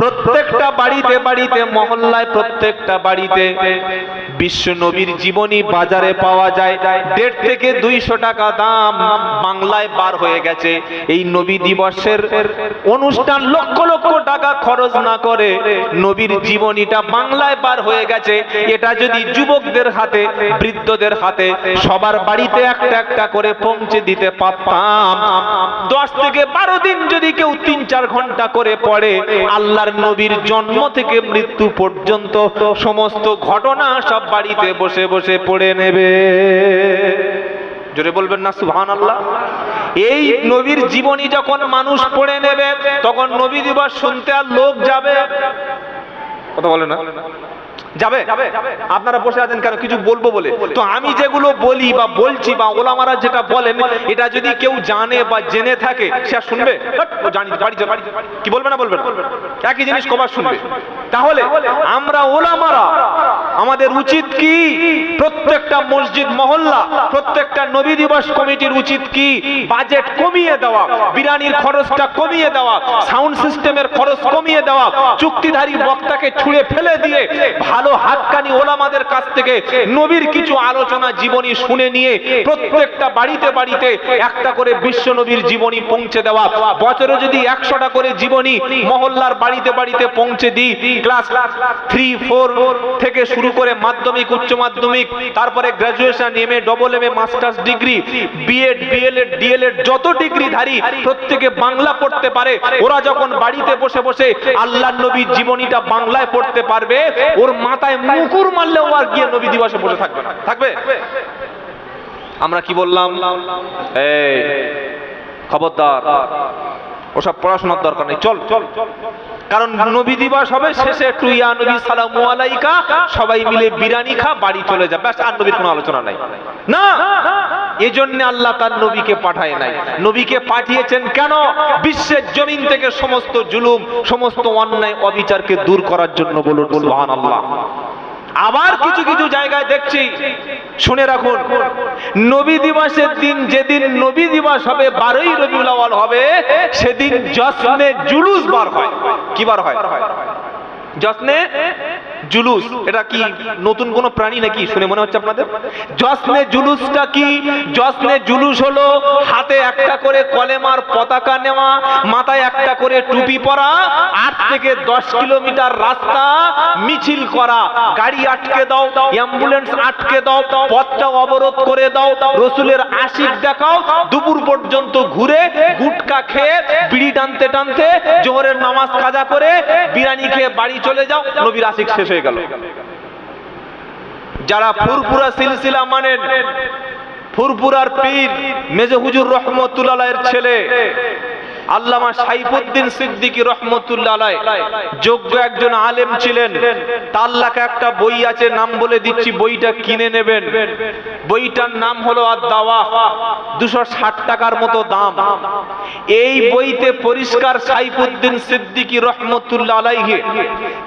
প্রত্যেকটা বাড়িতে বাড়িতে, মহল্লায় প্রত্যেকটা বাড়িতে বিশ্ব নবীর জীবনী বাজারে পাওয়া যায়। 1.5 থেকে 200 টাকা দাম বাংলায় বার হয়ে গেছে। এই নবী দিবসের অনুষ্ঠান লক্ষ লক্ষ টাকা খরচ না করে নবীর জীবনীটা বাংলায় বার হয়ে গেছে। এটা যদি যুবকদের হাতে, বৃদ্ধদের হাতে, সবার বাড়িতে একটা একটা করে পৌঁছে দিতে পারতাম, 10 থেকে 12 দিন যদি কেউ 3-4 ঘন্টা করে পড়ে, আল্লাহর নবীর জন্ম থেকে মৃত্যু পর্যন্ত সমস্ত ঘটনা সব বাড়িতে বসে বসে পড়ে নেবে। জোরে বলবেন না সুবহানাল্লাহ। এই নবীর জীবনী যখন মানুষ পড়ে নেবে, তখন নবী দিবস শুনতে আর লোক যাবে। কথা বলে না? যাবে? আপনারা বসে আছেন কেন? কিছু বলবো বলে। তো আমি যেগুলো বলি বা বলছি বা ওলামারা যেটা বলেন, এটা যদি কেউ জানে বা জেনে থাকে, সে আর শুনবে? জানি বাড়ি কি বলবে না বলবে না? একই জিনিস কবার শুনবে? তাহলে আমরা ওলামারা আমাদের উচিত কি? প্রত্যেকটা মসজিদ মহল্লা, প্রত্যেকটা নবী দিবস কমিটির উচিত কি? বাজেট কমিয়ে দেওয়া, বিরিয়ানির খরচটা কমিয়ে দেওয়া, সাউন্ড সিস্টেমের খরচ কমিয়ে দেওয়া, চুক্তিধারী বক্তাকে ছুঁড়ে ফেলে দিয়ে ভালো হাক্কানি ওলামাদের কাছ থেকে নবীর কিছু আলোচনা জীবনী শুনে নিয়ে প্রত্যেকটা বাড়িতে বাড়িতে একটা করে বিশ্ব নবীর জীবনী পৌঁছে দেওয়া। বছরে যদি 100টা করে জীবনী মহল্লার বাড়িতে বাড়িতে পৌঁছে দিই, ক্লাস 3-4 থেকে শুরু করে মাধ্যমিক, উচ্চ মাধ্যমিক, তারপরে graduation, MA, double MA, masters degree, BEd, BLEd, DLEd, যত ডিগ্রিধারী প্রত্যেকে বাংলা পড়তে পারে। ওরা যখন বাড়িতে বসে বসে আল্লাহর নবীর জীবনীটা বাংলায় পড়তে পারবে, ওর মাথায় মুকুর মারলেও আর গিয়ে নবী দিবসে বসে থাকবে না। থাকবে? আমরা কি বললাম? এই খবরদার, ওসব পড়াশোনার দরকার নেই। চল, কারণ নবী দিবস হবে, শেষে একটু ইয়া নবী সালামু আলাইকা, সবাই মিলে বিরিয়ানি খা, বাড়ি চলে যা, ব্যাস। আর নবীর কোনো আলোচনা নাই। না, এজন্য আল্লাহ তার নবীকে পাঠায় নাই। নবীকে পাঠিয়েছেন কেন? বিশ্বের জমিন থেকে সমস্ত জুলুম, সমস্ত অন্যায়, অবিচারকে দূর করার জন্য। বলুন সুবহানাল্লাহ। আবার কিছু কিছু জায়গায় দেখছি, শুনে রাখুন, নবী দিবসের দিন, যেদিন নবী দিবস হবে, 12ই রবিউল আউয়াল হবে, সেদিন জশ্নে জুলুস বার হয়। কি বার হয়? জশ্নে জুলুস। এটা কি নতুন কোন প্রাণী নাকি? শুনে মনে হচ্ছে আপনাদের। জশ্নে জুলুসটা কি? জশ্নে জুলুস হলো হাতে একটা করে কলেমার পতাকা নেওয়া, মাথায় একটা করে টুপি পরা, 8 থেকে 10 কিলোমিটার রাস্তা মিছিল করা, গাড়ি আটকে দাও, অ্যাম্বুলেন্স আটকে দাও, পথটা অবরোধ করে দাও, রসুলের আশিক দেখাও, দুপুর পর্যন্ত ঘুরে গুটকা খেয়ে বিড়ি টানতে টানতে জোহরের নামাজ কাজা করে বিরিয়ানি খেয়ে বাড়ি চলে যাও, নবীর আশিক শেষ হয়ে গেল। যারা ফুরফুরা সিলসিলা মানেন, ফুরফুরার পীর মেজে হুজুর রহমতুল্লাহ আলাইহির ছেলে আল্লামা সাইফুদ্দিন সিদ্দিকী রহমতুল্লাহ আলাইহ যোগ্য একজন আলেম ছিলেন। তার লেখা একটা বই আছে, নাম বলে দিচ্ছি, বইটা কিনে নেবেন। বইটার নাম হলো আদ-দাওয়া, 260 টাকার মতো দাম। এই বইতে পরিষ্কার সাইফুদ্দিন সিদ্দিকী রহমতুল্লাহ আলাইহি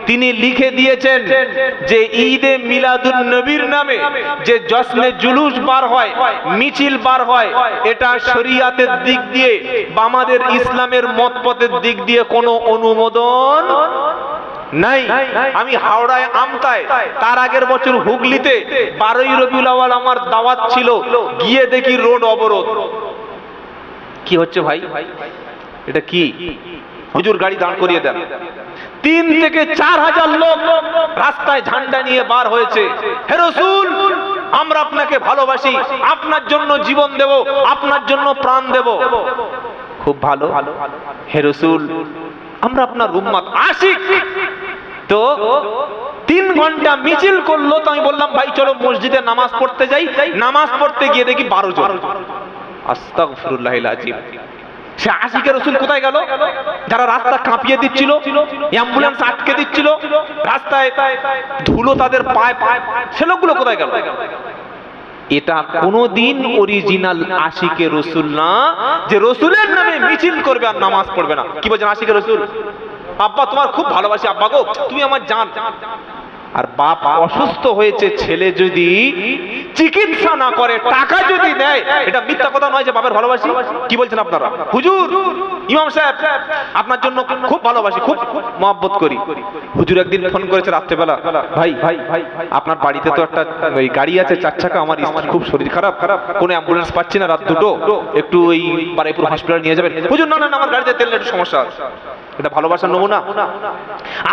তিনি লিখে দিয়েছেন যে ঈদে মিলাদুন নবীর নামে যে জশ্নে জুলুস বার হয়, মিছিল বার হয়, এটা শরীয়তের দিক দিয়ে বা আমাদের ইসলামের মতপথের দিক দিয়ে কোনো অনুমোদন নাই। আমি হাওড়ায় আমতায়, তার আগের বছর হুগলিতে 12ই রবিউল আউয়াল আমার দাওয়াত ছিল, গিয়ে দেখি রোড অবরোধ। কি হচ্ছে ভাই? এটা কি? হুজুর গাড়ি দাঁড় করিয়ে দেন। 3 থেকে 4 হাজার লোক রাস্তায় ঝান্ডা নিয়ে বার হয়েছে। হে রাসূল, আমরা আপনাকে ভালোবাসি, আপনার জন্য জীবন দেব, আপনার জন্য প্রাণ দেব। খুব ভালো। হে রাসূল, আমরা আপনার উম্মত, আশিক। তো 3 ঘন্টা মিছিল করলো। তো আমি বললাম, ভাই চলো মসজিদে নামাজ পড়তে যাই। নামাজ পড়তে গিয়ে দেখি 12 জন। আস্তাগফিরুল্লাহিল আযীম। সে আশিকের রাসূল কোথায় গেল? যারা রাস্তা কাঁপিয়ে দিচ্ছিল, অ্যাম্বুলেন্স আটকে দিচ্ছিল, রাস্তায় ধুলো তাদের পায়ে, সে লোকগুলো কোথায় গেল? এটা কোনদিন অরিজিনাল আশিকে রাসূল না, যে রাসূলের নামে মিছিল করবে আর নামাজ পড়বে না। কি বলছেন? আশিকে রাসূল, আব্বা তোমার খুব ভালোবাসি, আব্বা গো তুমি আমার জান। আর বাপ অসুস্থ হয়েছে, ছেলে যদি চিকিৎসা না করে, টাকা যদি দেয়, এটা মিথ্যা কথা নয় যে বাপের ভালোবাসি। কি বলছেন আপনারা? হুজুর, ইমাম সাহেব, আপনার জন্য খুব ভালোবাসি, খুব মহব্বত করি। হুজুর একদিন ফোন করেছে রাত্রেবেলা, ভাই আপনার বাড়িতে তো একটা ওই গাড়ি আছে 4 চাকা, আমার স্ত্রীর খুব শরীর খারাপ, কোনো অ্যাম্বুলেন্স পাচ্ছি না, রাত 2টো, একটু ওই বারুইপুর হসপিটাল নিয়ে যাবেন। হুজুর, না আমার গাড়িতে তেলের একটু সমস্যা আছে। এটা ভালোবাসার নমুনা?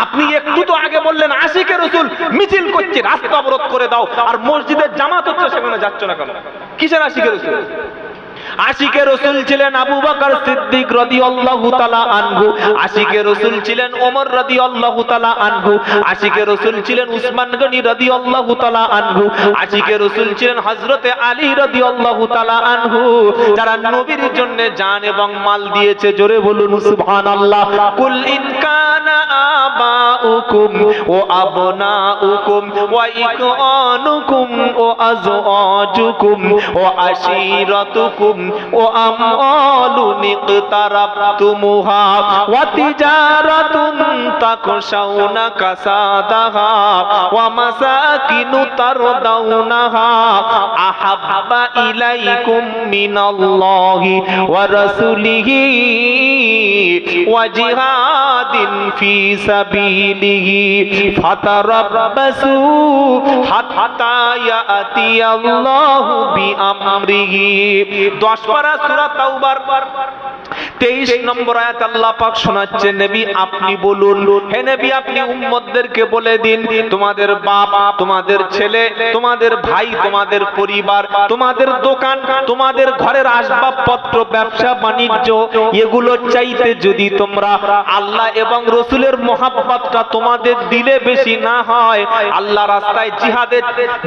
আপনি একটু তো আগে বললেন আশিকে রাসূল মিছিল করছে, রাস্তা অবরোধ করে দাও, আর মসজিদের জামাত হচ্ছে সেখানে যাচ্ছ না কেন? কিসের আশিকে রাসূল? আশিকে রাসূল ছিলেন আবু বকর সিদ্দিক রাদিয়াল্লাহু তাআলা আনহু, আশিকে রাসূল ছিলেন ওমর রাদিয়াল্লাহু তাআলা আনহু, আশিকে রাসূল ছিলেন উসমান গনি রাদিয়াল্লাহু তাআলা আনহু, আশিকে রাসূল ছিলেন হযরতে আলী রাদিয়াল্লাহু তাআলা আনহু, যারা নবীর জন্য জান এবং মাল দিয়েছে। জোরে বলুন সুবহানাল্লাহ। কুল ইন কানা আবাউকুম ওয়া আবনাউকুম ওয়া ইখওয়ানুকুম ওয়া আযওয়াজুকুম ওয়া আশীরাতুকুম وأموال اقترفتموها وتجارة تخشون كسادها ومساكن ترضونها أحب إليكم من الله ورسوله وجهاد في سبيله فتربصوا حتى يأتي الله بأمره। 10 পারা সূরা তাওবার 23 নম্বর আয়াত আল্লাহ পাক শোনাচ্ছেন, নবী আপনি বলুন, হে নবী আপনি উম্মতদেরকে বলে দিন, তোমাদের বাপ, তোমাদের ছেলে, তোমাদের ভাই, তোমাদের পরিবার, তোমাদের দোকান, তোমাদের ঘরের আসবাবপত্র, ব্যবসা বাণিজ্য, এগুলো চাইতে যদি তোমরা আল্লাহ এবং রাসূলের মহব্বতটা তোমাদের দিলে বেশি না হয়, আল্লাহ রাস্তায়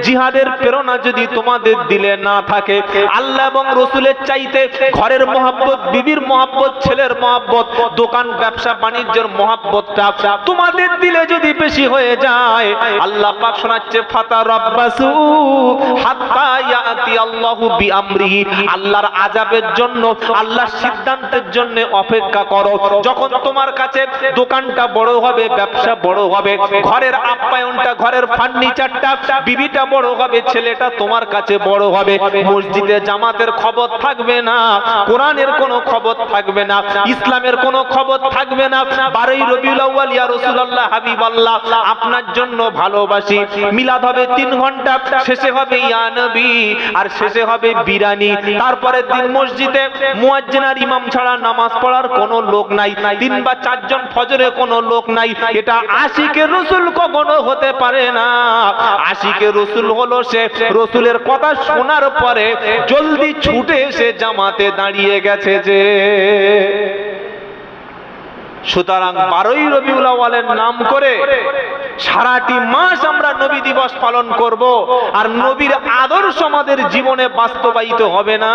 জিহাদের প্রেরণা যদি তোমাদের দিলে না থাকে, আল্লাহ এবং রাসূলের চাইতে ঘরের মহব্বত, বিবির মহব্বত, ছেলের মহব্বত, দোকান ব্যবসা বাণিজ্যের মহব্বতটা তোমাদের দিলে যদি বেশি হয়ে যায়, আল্লাহ পাক শোনাচ্ছে ফাতারাব্বাসু হাত্তা ইয়াতি আল্লাহু বিআমরিহি, আল্লাহর আযাবের জন্য, আল্লাহর সিদ্ধান্তের জন্য অপেক্ষা করো। যখন তোমার কাছে দোকানটা বড় হবে, ব্যবসা বড় হবে, ঘরের আপ্যায়নটা, ঘরের ফার্নিচারটা, বিবিটা বড় হবে, ছেলেটা তোমার কাছে বড় হবে, মসজিদে জামাতের খবর থাকবে না, কোরআনের কোনো খবর থাকবে না, ইসলামের কোনো খবর থাকবে না, 12ই রবিউল আউয়াল ইয়া রাসূলুল্লাহ হাবিবাল্লাহ আপনার জন্য ভালোবাসি, মিলাদ হবে 3 ঘন্টা, শেষে হবে ইয়া নবী, আর শেষে হবে বিরানি, তারপরে দিন মসজিদে মুয়াজ্জিন আর ইমাম ছাড়া নামাজ পড়ার কোনো লোক নাই, 3 বা 4 জন ফজরে কোনো লোক নাই। এটা আশিকে রাসূল কখনো হতে পারে না। আশিকে রাসূল হলো সে রাসূলের কথা শোনার পরে জলদি ছুটে এসে জামাতে দাঁড়িয়ে গেছে যে। সুতরাং 12ই রবিউল আউয়ালের নাম করে সারাটি মাস আমরা নবী দিবস পালন করব, আর নবীর আদর্শ আমাদের জীবনে বাস্তবায়িত হবে না।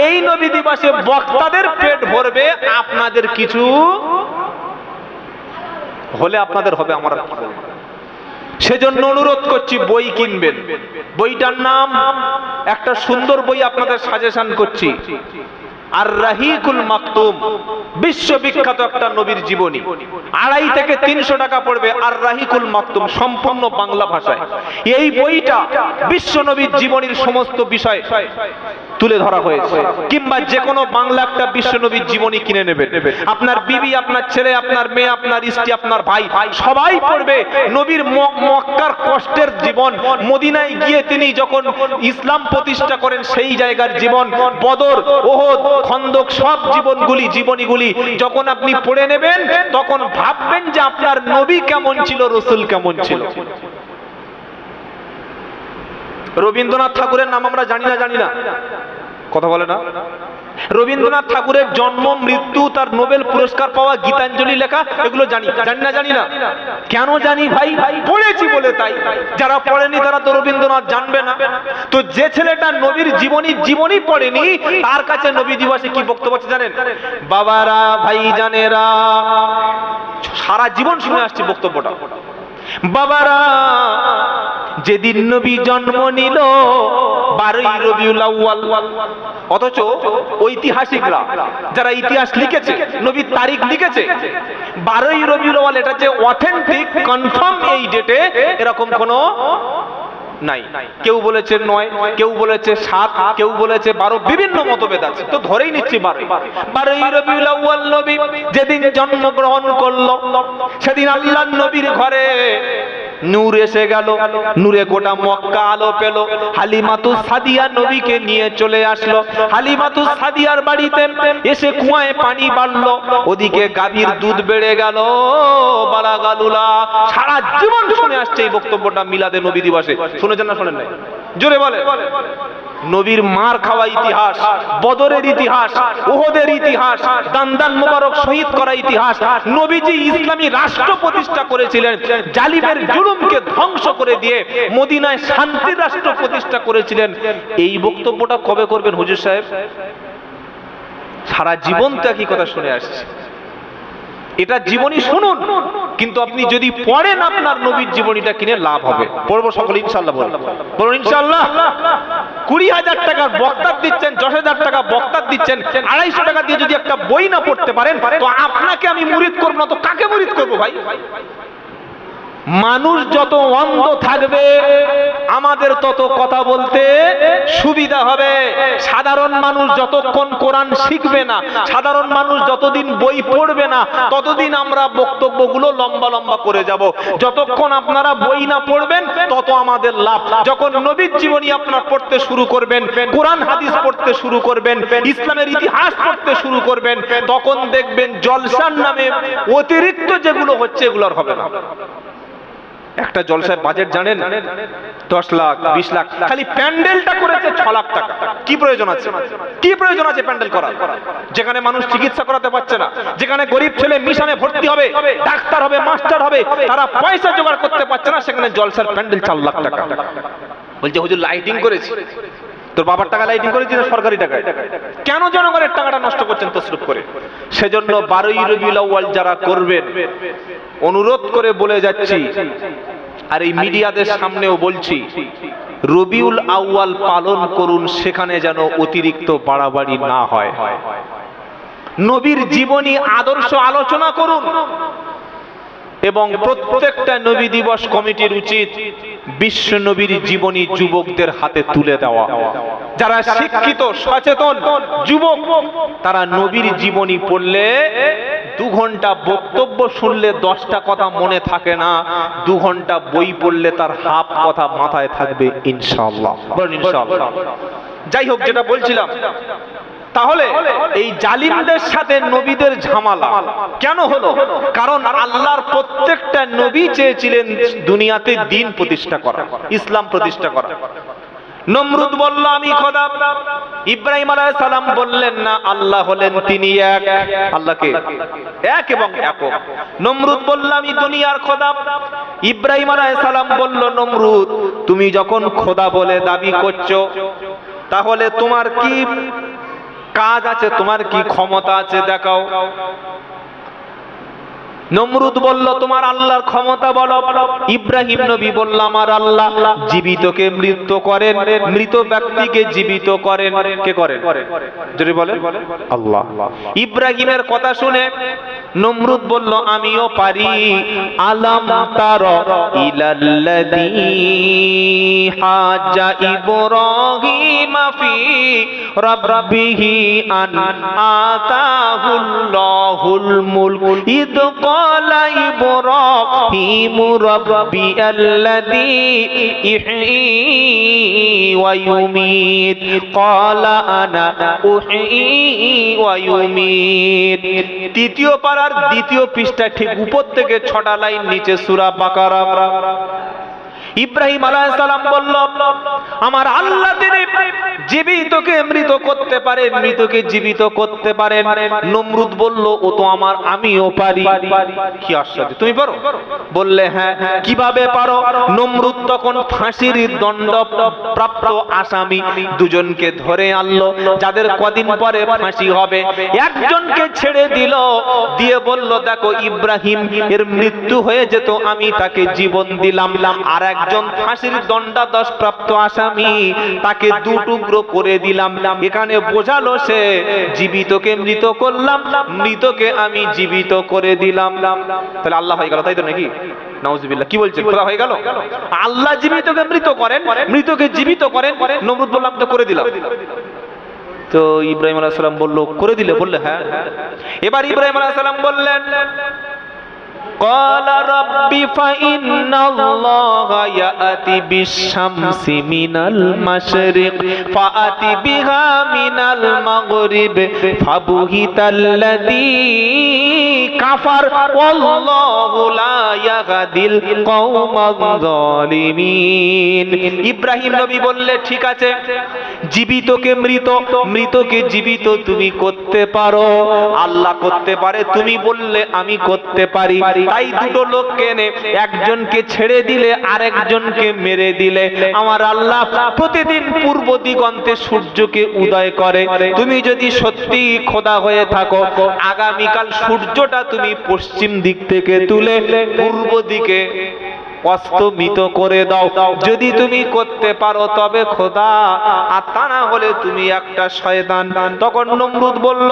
এই নবী দিবসে বক্তাদের পেট ভরবে, আপনাদের কিছু হলে আপনাদের হবে, আমরা কি বলবো। সেজন্য অনুরোধ করছি, বই কিনবেন। বইটার নাম, একটা সুন্দর বই আপনাদের সাজেশন করছি, আর রাহিকুল মাকতুম, বিশ্ববিখ্যাত একটা নবীর জীবনী, 250 থেকে 300 টাকা পড়বে। আর রাহিকুল মাকতুম সম্পূর্ণ বাংলা ভাষায়। এই বইটা বিশ্ব নবীর জীবনীর সমস্ত বিষয় তুলে ধরা হয়েছে। কিংবা যে কোনো বাংলা একটা বিশ্ব নবীর জীবনী কিনে নেবেন, আপনার বিবি, আপনার ছেলে, আপনার মেয়ে, আপনার স্ত্রী, আপনার ভাই, সবাই পড়বে। নবীর মক্কার কষ্টের জীবন, মদিনায় গিয়ে তিনি যখন ইসলাম প্রতিষ্ঠা করেন সেই জায়গার জীবন, বদর, ওহদ, খন্দক, সব জীবনীগুলি যখন আপনি পড়ে নেবেন, তখন ভাববেন যে আপনার নবী কেমন ছিল, রাসূল কেমন ছিল। রবীন্দ্রনাথ ঠাকুরের নাম আমরা জানি না, কথা বলে না। রবীন্দ্রনাথ ঠাকুরের জন্ম, মৃত্যু, তার নোবেল পুরস্কার পাওয়া, গীতাঞ্জলি লেখা, এগুলো জানি না। কেন জানি ভাই? পড়েছি বলে তাই। যারা পড়েনি তারা তো রবীন্দ্রনাথ জানবে না। তো যে ছেলেটা নবীর জীবনী পড়েনি, তার কাছে নবী দিবসে কি বক্তব্য আছে জানেন? বাবারা, ভাই জানেরা, সারা জীবন শুনে আসছি বক্তব্যটা। বাবারা, যেদিন নবী জন্ম নিল 12ই রবিউল আউয়াল। অথচ ঐতিহাসিকরা যারা ইতিহাস লিখেছে, নবীর তারিখ লিখেছে, 12ই রবিউল আউয়াল এটা যে অথেন্টিক কনফার্ম এই ডেটে এরকম কোনো নাই। কেউ বলেছে 9, কেউ বলেছে 7, কেউ বলেছে 12, বিভিন্ন মতভেদ আছে। তো ধরেই নিচ্ছি 12ই রবিউল আউয়াল নবী যেদিন জন্মগ্রহণ করলো, সেদিন আল্লাহর নবীর ঘরে নূর এসে গেল। নূরে গোটা মক্কা আলো পেল। হালিমাতুস সাদিয়া নবীকে নিয়ে চলে আসলো। হালিমাতুস সাদিয়ার বাড়িতে এসে কুয়ায় পানি বাড়লো, ওদিকে গাভীর দুধ বেড়ে গেল। বালাগালুলা সারা জীবন শুনে আসছে এই বক্তব্যটা মিলাদে নবী দিবসে। শুনেছেন না শোনেন নাই? জোরে বলে। নবীর মার খাওয়া ইতিহাস, বদরের ইতিহাস, উহুদের ইতিহাস, দান্দান মোবারক শহীদ করা ইতিহাস, নবীজি ইসলামী রাষ্ট্র প্রতিষ্ঠা করেছিলেন, জালিমের জুলুমকে ধ্বংস করে দিয়ে মদিনায় শান্তির রাষ্ট্র প্রতিষ্ঠা করেছিলেন। এই বক্তব্যটা কবে করবেন হুজুর সাহেব? সারা জীবন তো একই কথা শুনে আসছে। এটা জীবনী শুনুন, কিন্তু আপনি যদি পড়েন আপনার নবীর জীবনীটা কিনে লাভ হবে। পড়বো সকলে ইনশাআল্লাহ। বলুন ইনশাআল্লাহ। 20,000 টাকার বক্তা দিচ্ছেন, 10,000 টাকা বক্তা দিচ্ছেন, 250 টাকা দিয়ে যদি একটা বই না পড়তে পারেন তো আপনাকে আমি মুরিদ করব না তো কাকে মুরিদ করব ভাই? মানুষ যত অন্ধ থাকবে আমাদের তত কথা বলতে সুবিধা হবে। সাধারণ মানুষ যতক্ষণ কোরআন শিখবে না, সাধারণ মানুষ যতদিন বই পড়বে না, ততদিন আমরা বক্তব্যগুলো লম্বা লম্বা করে যাব। যতক্ষণ আপনারা বই না পড়বেন তত আমাদের লাভ। যখন নবীর জীবনী আপনারা পড়তে শুরু করবেন, কোরআন হাদিস পড়তে শুরু করবেন, ইসলামের ইতিহাস পড়তে শুরু করবেন, তখন দেখবেন জলসার নামে অতিরিক্ত যেগুলো হচ্ছে এগুলোর হবে না। একটা জলসায় বাজেট জানেন? 10 লাখ 20 লাখ। খালি প্যান্ডেলটা করেছে 6 লাখ টাকা। কি প্রয়োজন আছে? কি প্রয়োজন আছে প্যান্ডেল করার? যেখানে মানুষ চিকিৎসা করাতে পারছে না, যেখানে গরিব ছেলে মিশনে ভর্তি হবে, ডাক্তার হবে, মাস্টার হবে, তারা পয়সা জোগাড় করতে পারছে না, সেখানে জলসার প্যান্ডেল 4 লাখ টাকা। বলছে হুজুর লাইটিং করেছি। তোর বাবার টাকা লাইটিং করেছি না সরকারি টাকায়? কেন জনগণের টাকাটা নষ্ট করছেন তসরুফ করে? সেজন্য 12ই রবিউল আউয়াল যারা করবেন অনুরোধ করে বলে যাচ্ছি, আর এই মিডিয়াদের সামনেও বলছি, রবিউল আউয়াল পালন করুন, সেখানে যেন অতিরিক্ত বাড়াবাড়ি না হয়। নবীর জীবনী আদর্শ আলোচনা করুন, এবং প্রত্যেকটা নবী দিবস কমিটির উচিত বিশ্ব নবীর জীবনী যুবকদের হাতে তুলে দেওয়া। যারা শিক্ষিত সচেতন যুবক তারা নবীর জীবনী পড়লে 2 ঘন্টা বক্তব্য শুনলে 10টা কথা মনে থাকে না, 2 ঘন্টা বই পড়লে তার হাফ কথা মাথায় থাকবে ইনশাআল্লাহ। বলুন ইনশাআল্লাহ। যাই হোক, যেটা বলছিলাম, তাহলে এই জালিমদের সাথে নবীদের ঝামেলা কেন হলো? কারণ আল্লাহর প্রত্যেকটা নবী চেয়েছিলেন দুনিয়াতে দ্বীন প্রতিষ্ঠা করা, ইসলাম প্রতিষ্ঠা করা। নমরুদ বলল আমি খোদা। ইব্রাহিম আলাইহিস সালাম বললেন না, আল্লাহ হলেন তিনি এক। আল্লাহকে এক এবং একক। নমরুদ বলল আমি দুনিয়ার খোদা। ইব্রাহিম আলাইহিস সালাম বলল, নমরুদ তুমি যখন খোদা বলে দাবি করছো, তাহলে তোমার কি কাজ আছে, তোমার কি ক্ষমতা আছে দেখাও। নমরুদ বলল তোমার আল্লাহর ক্ষমতা বলো। ইব্রাহিম নবী বলল আমার আল্লাহ জীবিতকে মৃত করেন, মৃত ব্যক্তিকে জীবিত করেন। কে করেন? যদি বলেন আল্লাহ। ইব্রাহিমের কথা শুনে নমরুদ বলল আমিও পারি। আলাম তারা ইলাল্লাযী হাজ্জা ইব্রাহিম ফি রাব্বিহি আন আতাহুল্লাহুল মুলক ইদ ক্বালা ইব্রাহিম রাব্বিয়াল্লাযী ইহয়ী ওয়া ইউমীত ক্বালা আনা উহয়ী ওয়া ইউমীত। তৃতীয় পারার দ্বিতীয় পৃষ্ঠা ঠিক উপর থেকে 6টা লাইন নিচে সূরা বাকারা। ইব্রাহিম আলাইহিস সালাম বলল আমার আল্লাহ তিনি জীবিতকে মৃত করতে পারেন, মৃতকে জীবিত করতে পারেন। নমরুদ বলল ও তো আমার আমিও পারি। কি আশ্চর্য, তুমি পারো? বললে হ্যাঁ। কিভাবে পারো? নমরুদ তখন ফাঁসির দণ্ড প্রাপ্ত আসামি দুজনকে ধরে আনলো, যাদের কদিন পরে ফাঁসি হবে। একজনকে ছেড়ে দিল, দিয়ে বলল দেখো ইব্রাহিম এর মৃত্যু হয়ে যেত, আমি তাকে জীবন দিলাম। আর একজন ফাঁসির দণ্ডাদেশ প্রাপ্ত আসামি, তাকে দু টুকরো করে দিলাম। এখানে বোঝালো সে জীবিতকে মৃত করলাম, মৃতকে আমি জীবিত করে দিলাম। তাহলে আল্লাহ হয়ে গেল, তাই তো নাকি? নাউজুবিল্লাহ। কি বলছেন? খোদা হয়ে গেল? আল্লাহ জীবিতকে মৃত করেন, মৃতকে জীবিত করেন। নমরুদ বললাম তো করে দিলাম। তো ইব্রাহিম আলাইহিস সালাম বলল করে দিলে? বললে হ্যাঁ। এবার ইব্রাহিম আলাইহিস সালাম বললেন قال رب فإن الله يأتي بالشمس من المشرق فأت بها من المغرب فبهت الذي كفر والله لا يهدي القوم الظالمين। ইব্রাহিম নবী বললে ঠিক আছে, জীবিতকে মৃত, মৃতকে জীবিত তুমি করতে পারো, আল্লাহ করতে পারে, তুমি বললে আমি করতে পারি। তাই দুটো লোককে এনে একজনকে ছেড়ে দিলে আরেকজনকে মেরে দিলে। আমার আল্লাহ প্রতিদিন পূর্ব দিগন্তে সূর্যকে উদয় করে। তুমি যদি সত্যি খোদা হয়ে থাকো, আগামীকাল সূর্যটা তুমি পশ্চিম দিক থেকে তুলে পূর্ব দিকে অস্তমিত করে দাও। যদি তুমি করতে পারো তবে খোদা, আর তা না হলে তুমি একটা শয়তান। তখন নমরুদ বলল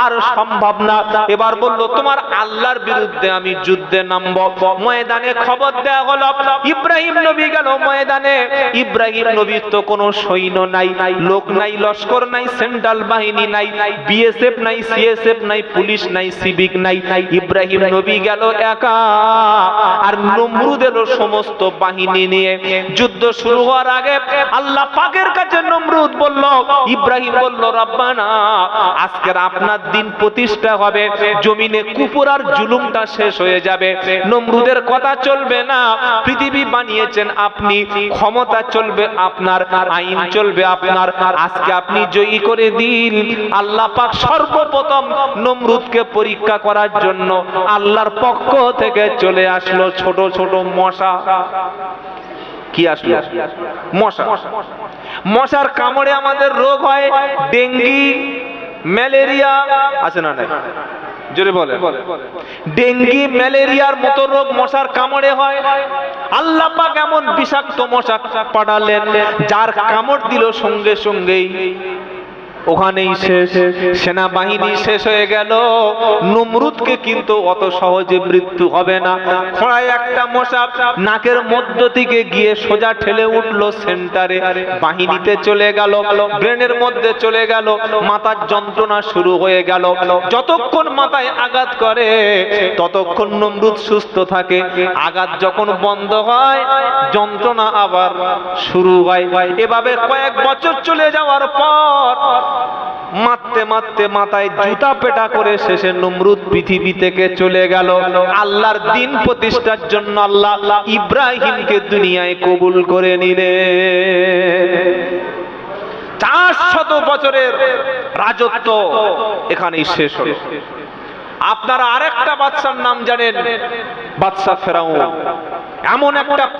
আর সম্ভব না। এবার বলল তোমার আল্লাহর বিরুদ্ধে আমি যুদ্ধে নামব। ময়দানে খবর দেয়া হলো, ইব্রাহিম নবী গেল ময়দানে। ইব্রাহিম নবীর তো কোনো সৈন্য নাই, লোক নাই, লস্কর নাই, সেন্ট্রাল বাহিনী নাই, বিএসএফ নাই, সিএসএফ নাই, পুলিশ নাই, সিভিক নাই। ইব্রাহিম নবী গেল একা, আর নমরুদ এলো সমস্ত বাহিনী নিয়ে। যুদ্ধ শুরু হওয়ার আগে আল্লাহ পাকের কাছে নমরুদ বলল, ইব্রাহিম বলল রব্বানা আজকের আপনার দিন প্রতিষ্ঠা হবে, জমিনে কুফর আর জুলুমটা শেষ হয়ে যাবে, নমরুদের কথা চলবে না। পৃথিবী বানিয়েছেন আপনি, ক্ষমতা চলবে আপনার, আইন চলবে আপনার। আজকে আপনি জয়ী করে দিন। আল্লাহ পাক সর্বপ্রথম নমরুদকে পরীক্ষা করার জন্য আল্লাহর পক্ষ থেকে চলে আসলো ছোট ছোট মশা। কি আসলো? মশা। মশার কামড়ে আমাদের রোগ হয়, ডেঙ্গি, ম্যালেরিয়া আছে না? নাই? জোরে বলে। ডেঙ্গি ম্যালেরিয়ার মতো রোগ মশার কামড়ে হয়। আল্লাহ পাক এমন বিষাক্ত মশা পাঠালেন, যার কামড় দিল সঙ্গে সঙ্গেই ওখানেই শেষ, সেনাবাহিনী শেষ হয়ে গেল। নমরুদকে কিন্তু অত সহজে মৃত্যু হবে না। খোঁড়ায় একটা মশা নাকের মধ্য থেকে গিয়ে সোজা ঠেলে উঠলো সেন্টারে, বাহিনীতে চলে গেল, ব্রেনের মধ্যে চলে গেল, মাথার যন্ত্রণা শুরু হয়ে গেল। যতক্ষণ মাথায় আঘাত করে ততক্ষণ নমরুদ সুস্থ থাকে। আঘাত যখন বন্ধ হয় যন্ত্রণা আবার শুরু হয়। এভাবে কয়েক বছর চলে যাওয়ার পর মারতে মারতে মাথায় জুতা পেটা করে শেষে নমরুদ পৃথিবী থেকে চলে গেল। আল্লাহর দিন প্রতিষ্ঠার জন্য আল্লাহ ইব্রাহিমকে দুনিয়ায় কবুল করে নিলেন। 400 বছরের রাজত্ব এখানেই শেষ হলো। আপনারা আরেকটা বাদশার নাম জানেন? বাদশা ফেরাউন। এমন একটা